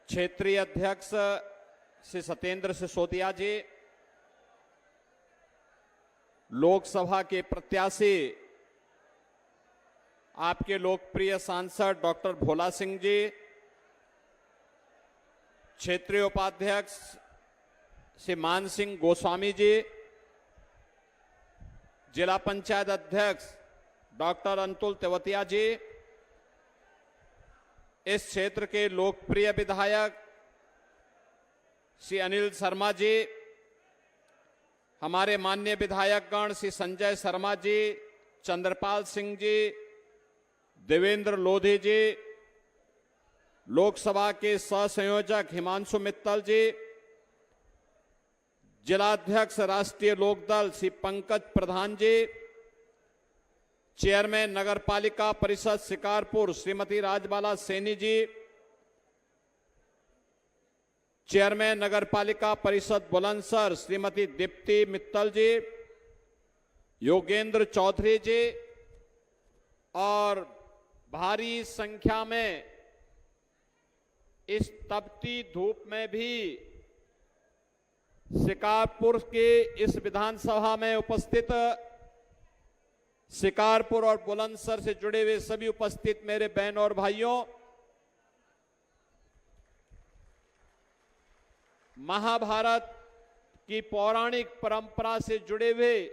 क्षेत्रीय अध्यक्ष श्री सत्येंद्र सिसोदिया जी, लोकसभा के प्रत्याशी आपके लोकप्रिय सांसद डॉक्टर भोला सिंह जी, क्षेत्रीय उपाध्यक्ष श्री मान सिंह गोस्वामी जी, जिला पंचायत अध्यक्ष डॉक्टर अंतुल तेवतिया जी, इस क्षेत्र के लोकप्रिय विधायक श्री अनिल शर्मा जी, हमारे माननीय विधायकगण श्री संजय शर्मा जी, चंद्रपाल सिंह जी, देवेंद्र लोधी जी, लोकसभा के सहसंयोजक हिमांशु मित्तल जी, जिलाध्यक्ष राष्ट्रीय लोकदल श्री पंकज प्रधान जी, चेयरमैन नगरपालिका परिषद शिकारपुर श्रीमती राजबाला सैनी जी, चेयरमैन नगरपालिका परिषद बुलंदशहर श्रीमती दीप्ति मित्तल जी, योगेंद्र चौधरी जी और भारी संख्या में इस तपती धूप में भी शिकारपुर के इस विधानसभा में उपस्थित शिकारपुर और बुलंदशहर से जुड़े हुए सभी उपस्थित मेरे बहन और भाइयों, महाभारत की पौराणिक परंपरा से जुड़े हुए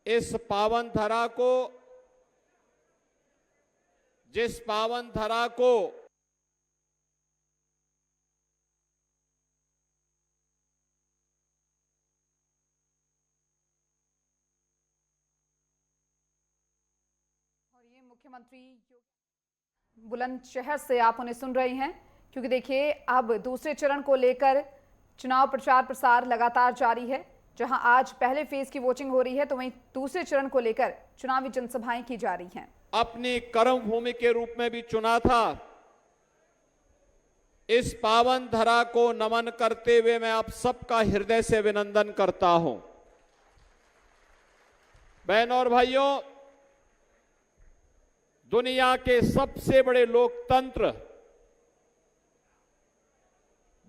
इस पावन धरा को, जिस पावन धरा को मुख्यमंत्री बुलंदशहर से आप उन्हें सुन रहे हैं, क्योंकि देखिए अब दूसरे चरण को लेकर चुनाव प्रचार प्रसार लगातार जारी है। जहां आज पहले फेज की वोटिंग हो रही है, तो वहीं दूसरे चरण को लेकर चुनावी जनसभाएं की जा रही हैं। अपनी कर्म भूमि के रूप में भी चुना था। इस पावन धरा को नमन करते हुए मैं आप सबका हृदय से अभिनंदन करता हूं। बहनों और भाइयों, दुनिया के सबसे बड़े लोकतंत्र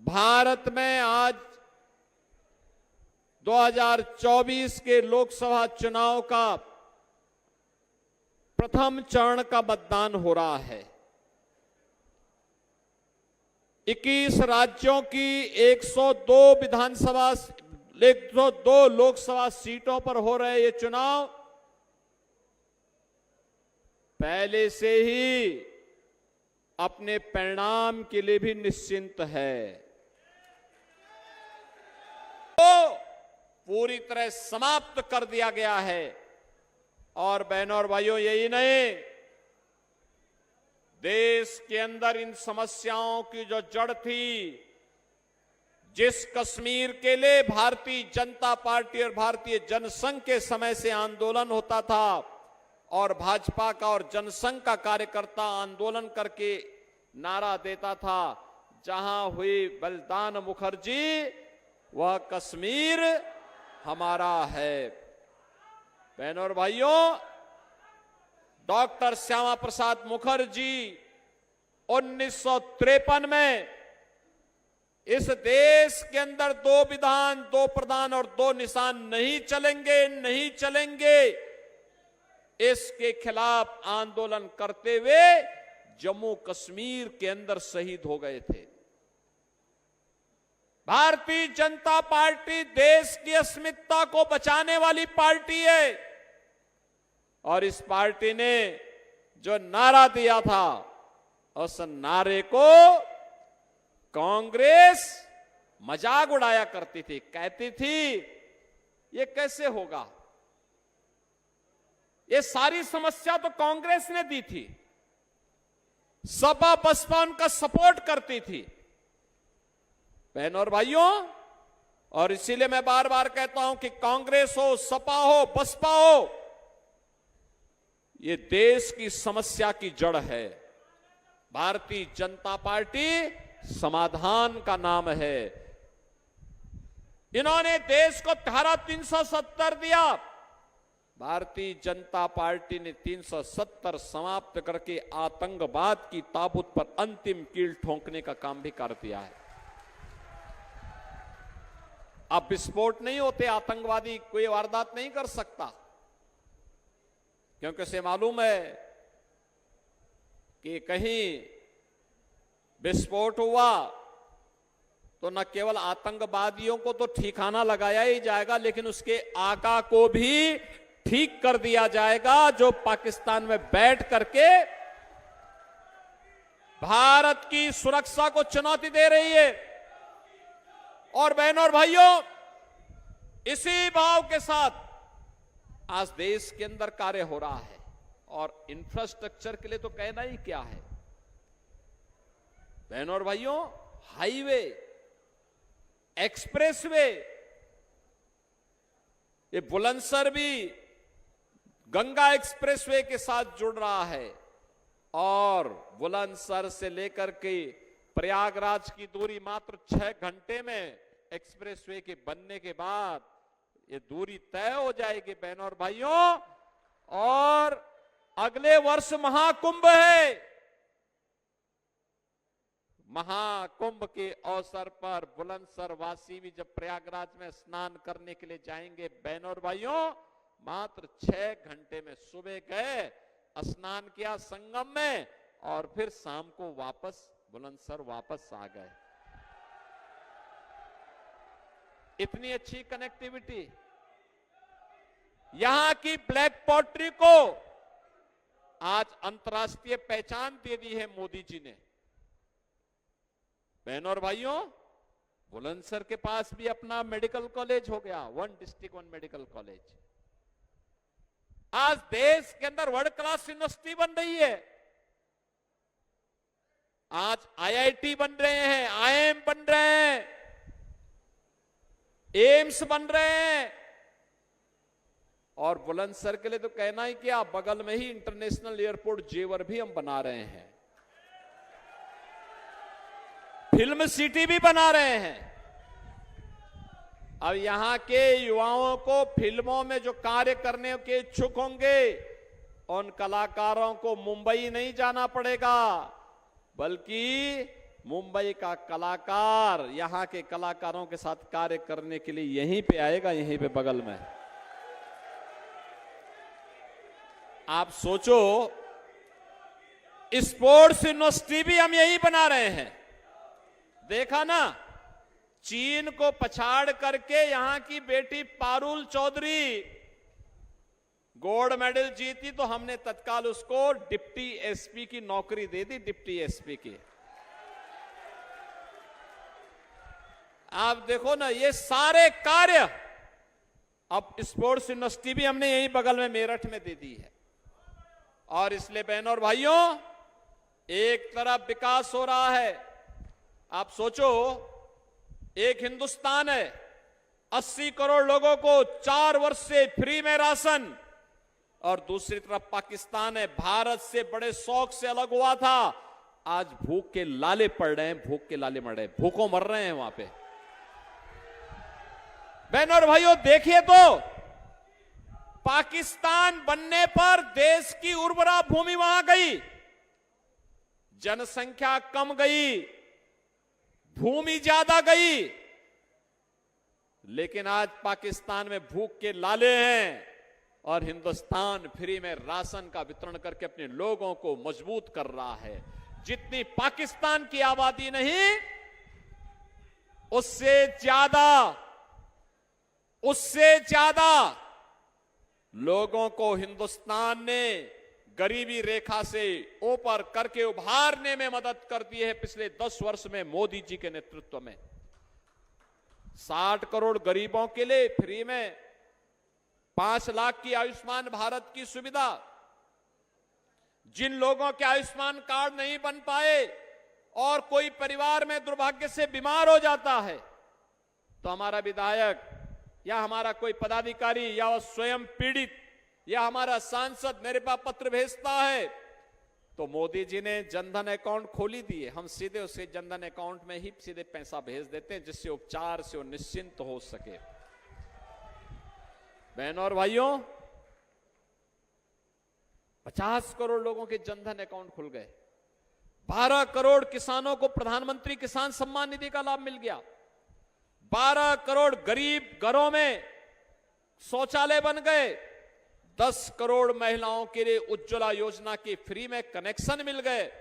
भारत में आज 2024 के लोकसभा चुनाव का प्रथम चरण का मतदान हो रहा है। 21 राज्यों की 102 लोकसभा सीटों पर हो रहे ये चुनाव पहले से ही अपने परिणाम के लिए भी निश्चिंत है। तो पूरी तरह समाप्त कर दिया गया है। और बहनों और भाइयों, यही नहीं, देश के अंदर इन समस्याओं की जो जड़ थी, जिस कश्मीर के लिए भारतीय जनता पार्टी और भारतीय जनसंघ के समय से आंदोलन होता था और भाजपा का और जनसंघ का कार्यकर्ता आंदोलन करके नारा देता था, जहां हुई बलिदान मुखर्जी वह कश्मीर हमारा है। बहनों और भाइयों, डॉक्टर श्यामा प्रसाद मुखर्जी 1953 में इस देश के अंदर 2 विधान, 2 प्रधान और 2 निशान नहीं चलेंगे इसके खिलाफ आंदोलन करते हुए जम्मू कश्मीर के अंदर शहीद हो गए थे। भारतीय जनता पार्टी देश की अस्मिता को बचाने वाली पार्टी है और इस पार्टी ने जो नारा दिया था, उस नारे को कांग्रेस मजाक उड़ाया करती थी, कहती थी ये कैसे होगा, ये सारी समस्या तो कांग्रेस ने दी थी, सपा बसपा उनका सपोर्ट करती थी। बहनों और भाइयों, और इसीलिए मैं बार बार कहता हूं कि कांग्रेस हो, सपा हो, बसपा हो, ये देश की समस्या की जड़ है। भारतीय जनता पार्टी समाधान का नाम है। इन्होंने देश को धारा 370 दिया, भारतीय जनता पार्टी ने 370 समाप्त करके आतंकवाद की ताबूत पर अंतिम कील ठोंकने का काम भी कर दिया है। अब विस्फोट नहीं होते, आतंकवादी कोई वारदात नहीं कर सकता, क्योंकि उसे मालूम है कि कहीं विस्फोट हुआ तो न केवल आतंकवादियों को तो ठिकाना लगाया ही जाएगा, लेकिन उसके आका को भी ठीक कर दिया जाएगा, जो पाकिस्तान में बैठ करके भारत की सुरक्षा को चुनौती दे रही है। और बहनों और भाइयों, इसी भाव के साथ आज देश के अंदर कार्य हो रहा है, और इंफ्रास्ट्रक्चर के लिए तो कहना ही क्या है। बहनों और भाइयों, हाईवे, एक्सप्रेसवे, ये बुलंदशहर भी गंगा एक्सप्रेसवे के साथ जुड़ रहा है, और बुलंदशहर से लेकर के प्रयागराज की दूरी मात्र 6 घंटे में एक्सप्रेसवे के बनने के बाद ये दूरी तय हो जाएगी बहनों और भाइयों। और अगले वर्ष महाकुंभ है। महाकुंभ के अवसर पर बुलंदशहर वासी भी जब प्रयागराज में स्नान करने के लिए जाएंगे बहनों और भाइयों, मात्र 6 घंटे में सुबह गए, स्नान किया संगम में, और फिर शाम को वापस बुलंदशहर वापस आ गए। इतनी अच्छी कनेक्टिविटी, यहां की ब्लैक पॉटरी को आज अंतर्राष्ट्रीय पहचान दे दी है मोदी जी ने। बहनों और भाइयों, बुलंदशहर के पास भी अपना मेडिकल कॉलेज हो गया, 1 डिस्ट्रिक्ट 1 मेडिकल कॉलेज। आज देश के अंदर वर्ल्ड क्लास यूनिवर्सिटी बन रही है। आज आईआईटी बन रहे हैं, आईआईएम बन रहे हैं, एम्स बन रहे हैं, और बुलंदशहर के लिए तो कहना ही क्या, बगल में ही इंटरनेशनल एयरपोर्ट जेवर भी हम बना रहे हैं, फिल्म सिटी भी बना रहे हैं। अब यहां के युवाओं को फिल्मों में जो कार्य करने के इच्छुक होंगे, उन कलाकारों को मुंबई नहीं जाना पड़ेगा, बल्कि मुंबई का कलाकार यहां के कलाकारों के साथ कार्य करने के लिए यहीं पे आएगा, यहीं पे बगल में। आप सोचो, स्पोर्ट्स यूनिवर्सिटी भी हम यही बना रहे हैं। देखा ना, चीन को पछाड़ करके यहां की बेटी पारुल चौधरी गोल्ड मेडल जीती, तो हमने तत्काल उसको डिप्टी एसपी की नौकरी दे दी, डिप्टी एसपी की। आप देखो ना, ये सारे कार्य अब स्पोर्ट्स यूनिवर्सिटी भी हमने यही बगल में मेरठ में दे दी है। और इसलिए बहनों और भाइयों, एक तरफ विकास हो रहा है। आप सोचो, एक हिंदुस्तान है, 80 करोड़ लोगों को 4 वर्ष से फ्री में राशन, और दूसरी तरफ पाकिस्तान है, भारत से बड़े शौक से अलग हुआ था, आज भूख के लाले पड़ रहे हैं, भूख के लाले मर रहे हैं, भूखों मर रहे हैं वहां पे। बहनों और भाइयों, देखिए तो पाकिस्तान बनने पर देश की उर्वरा भूमि वहां गई, जनसंख्या कम गई, भूमि ज्यादा गई, लेकिन आज पाकिस्तान में भूख के लाले हैं, और हिंदुस्तान फ्री में राशन का वितरण करके अपने लोगों को मजबूत कर रहा है। जितनी पाकिस्तान की आबादी नहीं, उससे ज्यादा लोगों को हिंदुस्तान ने गरीबी रेखा से ऊपर करके उभारने में मदद कर दी है पिछले 10 वर्ष में मोदी जी के नेतृत्व में। 60 करोड़ गरीबों के लिए फ्री में 5 लाख की आयुष्मान भारत की सुविधा। जिन लोगों के आयुष्मान कार्ड नहीं बन पाए और कोई परिवार में दुर्भाग्य से बीमार हो जाता है, तो हमारा विधायक या हमारा कोई पदाधिकारी या वो स्वयं पीड़ित या हमारा सांसद मेरे पास पत्र भेजता है, तो मोदी जी ने जनधन अकाउंट खोली दिए, हम सीधे उसके जनधन अकाउंट में ही सीधे पैसा भेज देते हैं, जिससे उपचार से वो निश्चिंत हो सके। बहनों और भाइयों, 50 करोड़ लोगों के जनधन अकाउंट खुल गए। 12 करोड़ किसानों को प्रधानमंत्री किसान सम्मान निधि का लाभ मिल गया। 12 करोड़ गरीब घरों में शौचालय बन गए। 10 करोड़ महिलाओं के लिए उज्ज्वला योजना के फ्री में कनेक्शन मिल गए।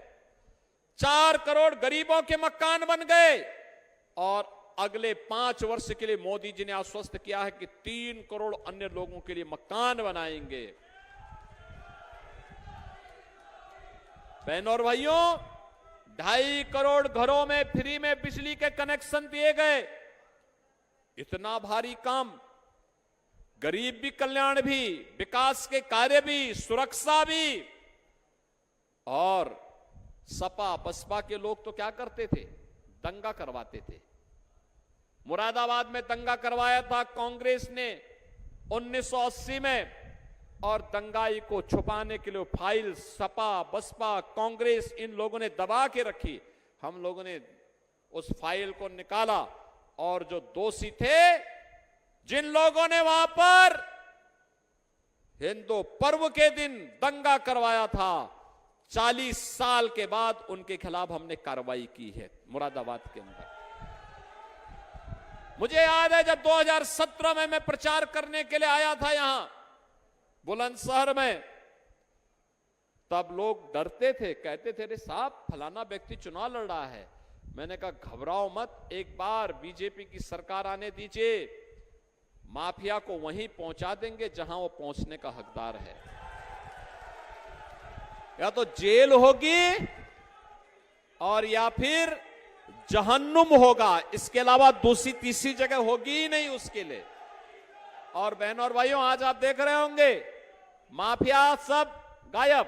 4 करोड़ गरीबों के मकान बन गए। और अगले 5 वर्ष के लिए मोदी जी ने आश्वस्त किया है कि 3 करोड़ अन्य लोगों के लिए मकान बनाएंगे। बहनों और भाइयों, 2.5 करोड़ घरों में फ्री में बिजली के कनेक्शन दिए गए। इतना भारी काम, गरीब भी कल्याण भी, विकास के कार्य भी, सुरक्षा भी। और सपा बसपा के लोग तो क्या करते थे? दंगा करवाते थे। मुरादाबाद में दंगा करवाया था कांग्रेस ने 1980 में, और दंगाई को छुपाने के लिए फाइल सपा बसपा कांग्रेस इन लोगों ने दबा के रखी। हम लोगों ने उस फाइल को निकाला और जो दोषी थे, जिन लोगों ने वहां पर हिंदू पर्व के दिन दंगा करवाया था, 40 साल के बाद उनके खिलाफ हमने कार्रवाई की है मुरादाबाद के अंदर। मुझे याद है जब 2017 में मैं प्रचार करने के लिए आया था यहां बुलंदशहर में, तब लोग डरते थे, कहते थे अरे साहब फलाना व्यक्ति चुनाव लड़ रहा है। मैंने कहा घबराओ मत, एक बार बीजेपी की सरकार आने दीजिए, माफिया को वहीं पहुंचा देंगे जहां वो पहुंचने का हकदार है। या तो जेल होगी और या फिर जहन्नुम होगा, इसके अलावा दूसरी तीसरी जगह होगी ही नहीं उसके लिए। और बहनों और भाइयों, आज आप देख रहे होंगे माफिया सब गायब।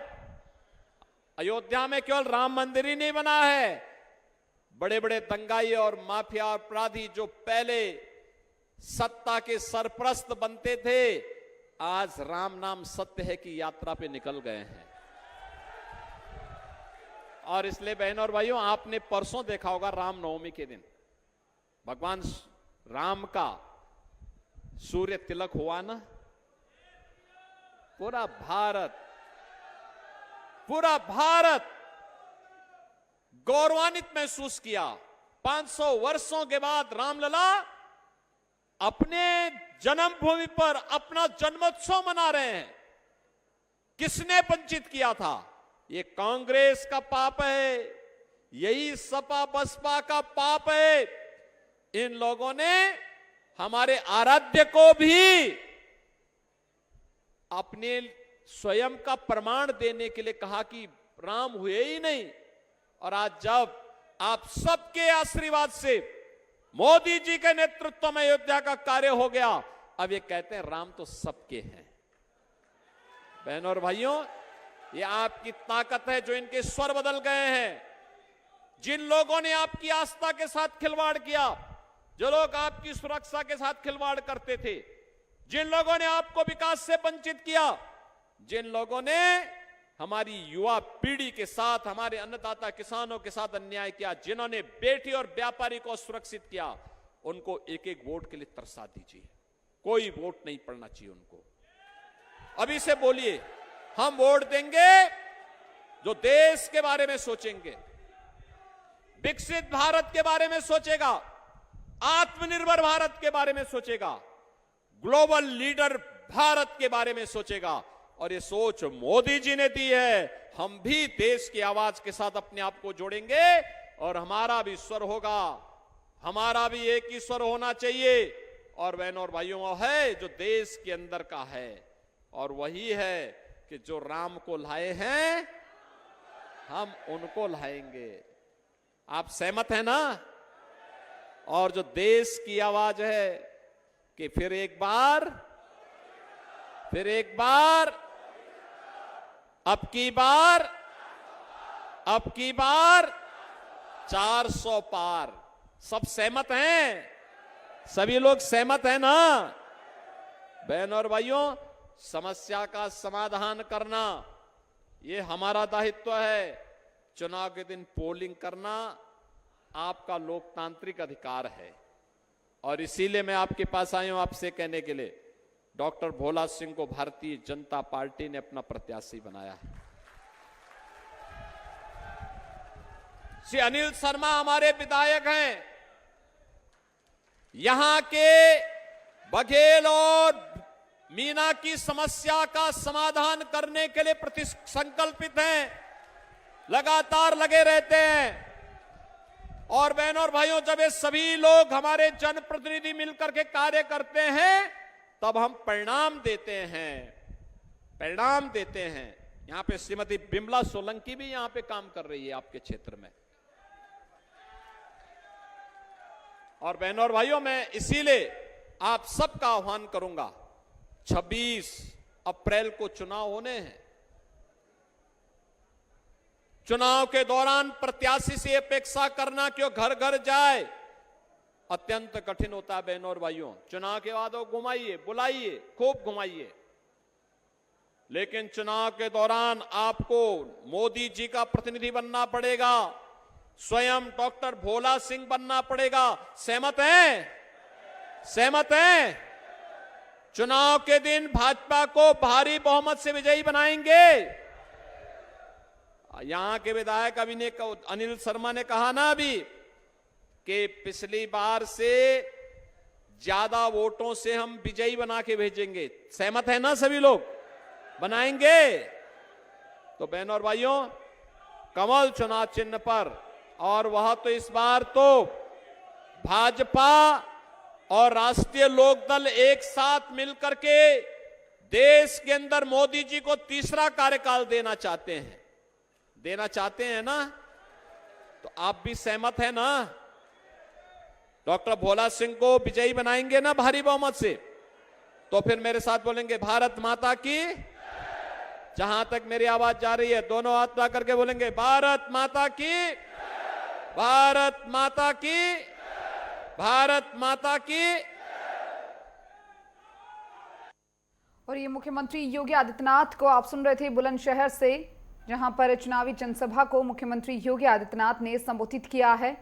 अयोध्या में केवल राम मंदिर ही नहीं बना है, बड़े बड़े दंगाई और माफिया और अपराधी जो पहले सत्ता के सरपरस्त बनते थे, आज राम नाम सत्य है की यात्रा पे निकल गए हैं। और इसलिए बहनों और भाइयों, आपने परसों देखा होगा रामनवमी के दिन भगवान राम का सूर्य तिलक हुआ ना, पूरा भारत गौरवान्वित महसूस किया। 500 वर्षों के बाद रामलला अपने जन्मभूमि पर अपना जन्मोत्सव मना रहे हैं। किसने वंचित किया था? ये कांग्रेस का पाप है, यही सपा बसपा का पाप है। इन लोगों ने हमारे आराध्य को भी अपने स्वयं का प्रमाण देने के लिए कहा कि राम हुए ही नहीं। और आज जब आप सबके आशीर्वाद से मोदी जी के नेतृत्व में अयोध्या का कार्य हो गया, अब ये कहते हैं राम तो सबके हैं। बहनों और भाइयों, ये आपकी ताकत है जो इनके स्वर बदल गए हैं। जिन लोगों ने आपकी आस्था के साथ खिलवाड़ किया, जो लोग आपकी सुरक्षा के साथ खिलवाड़ करते थे, जिन लोगों ने आपको विकास से वंचित किया, जिन लोगों ने हमारी युवा पीढ़ी के साथ, हमारे अन्नदाता किसानों के साथ अन्याय किया, जिन्होंने बेटी और व्यापारी को सुरक्षित किया, उनको एक एक वोट के लिए तरसा दीजिए। कोई वोट नहीं पड़ना चाहिए उनको। अभी से बोलिए, हम वोट देंगे जो देश के बारे में सोचेंगे, विकसित भारत के बारे में सोचेगा, आत्मनिर्भर भारत के बारे में सोचेगा, ग्लोबल लीडर भारत के बारे में सोचेगा। और ये सोच मोदी जी ने दी है। हम भी देश की आवाज के साथ अपने आप को जोड़ेंगे और हमारा भी स्वर होगा, हमारा भी एक ही स्वर होना चाहिए। और बहनों और भाइयों, वो है जो देश के अंदर का है, और वही है कि जो राम को लाए हैं हम उनको लाएंगे। आप सहमत हैं ना? और जो देश की आवाज है कि फिर एक बार, अब की बार 400 पार। सब सहमत हैं? सभी लोग सहमत हैं ना? बहनों और भाइयों, समस्या का समाधान करना ये हमारा दायित्व है। चुनाव के दिन पोलिंग करना आपका लोकतांत्रिक अधिकार है। और इसीलिए मैं आपके पास आया हूं आपसे कहने के लिए, डॉक्टर भोला सिंह को भारतीय जनता पार्टी ने अपना प्रत्याशी बनाया है। श्री अनिल शर्मा हमारे विधायक हैं। यहां के बघेल और मीना की समस्या का समाधान करने के लिए संकल्पित हैं, लगातार लगे रहते हैं। और बहनों और भाइयों, जब ये सभी लोग हमारे जनप्रतिनिधि मिलकर के कार्य करते हैं तब हम परिणाम देते हैं। यहां पे श्रीमती बिमला सोलंकी भी यहां पे काम कर रही है आपके क्षेत्र में। और बहनों और भाइयों, मैं इसीलिए आप सबका आह्वान करूंगा, 26 अप्रैल को चुनाव होने हैं। चुनाव के दौरान प्रत्याशी से अपेक्षा करना कि वो घर घर जाए अत्यंत कठिन होता है। बहनों और भाइयों, चुनाव के बाद वो घुमाइए, बुलाइए, खूब घुमाइए, लेकिन चुनाव के दौरान आपको मोदी जी का प्रतिनिधि बनना पड़ेगा, स्वयं डॉक्टर भोला सिंह बनना पड़ेगा। सहमत हैं? सहमत हैं? चुनाव के दिन भाजपा को भारी बहुमत से विजयी बनाएंगे। यहां के विधायक अनिल शर्मा ने कहा ना अभी कि पिछली बार से ज्यादा वोटों से हम विजयी बना के भेजेंगे। सहमत है ना सभी लोग? बनाएंगे। तो बहनों और भाइयों, कमल चुनाव चिन्ह पर, और वह तो इस बार तो भाजपा और राष्ट्रीय लोकदल एक साथ मिलकर के देश के अंदर मोदी जी को तीसरा कार्यकाल देना चाहते हैं ना? तो आप भी सहमत है ना? डॉक्टर भोला सिंह को विजयी बनाएंगे ना भारी बहुमत से? तो फिर मेरे साथ बोलेंगे भारत माता की। जहां तक मेरी आवाज जा रही है, दोनों हाथ ला करके बोलेंगे भारत माता की, भारत माता की, भारत माता की। और ये मुख्यमंत्री योगी आदित्यनाथ को आप सुन रहे थे बुलंदशहर से, जहां पर चुनावी जनसभा को मुख्यमंत्री योगी आदित्यनाथ ने संबोधित किया है।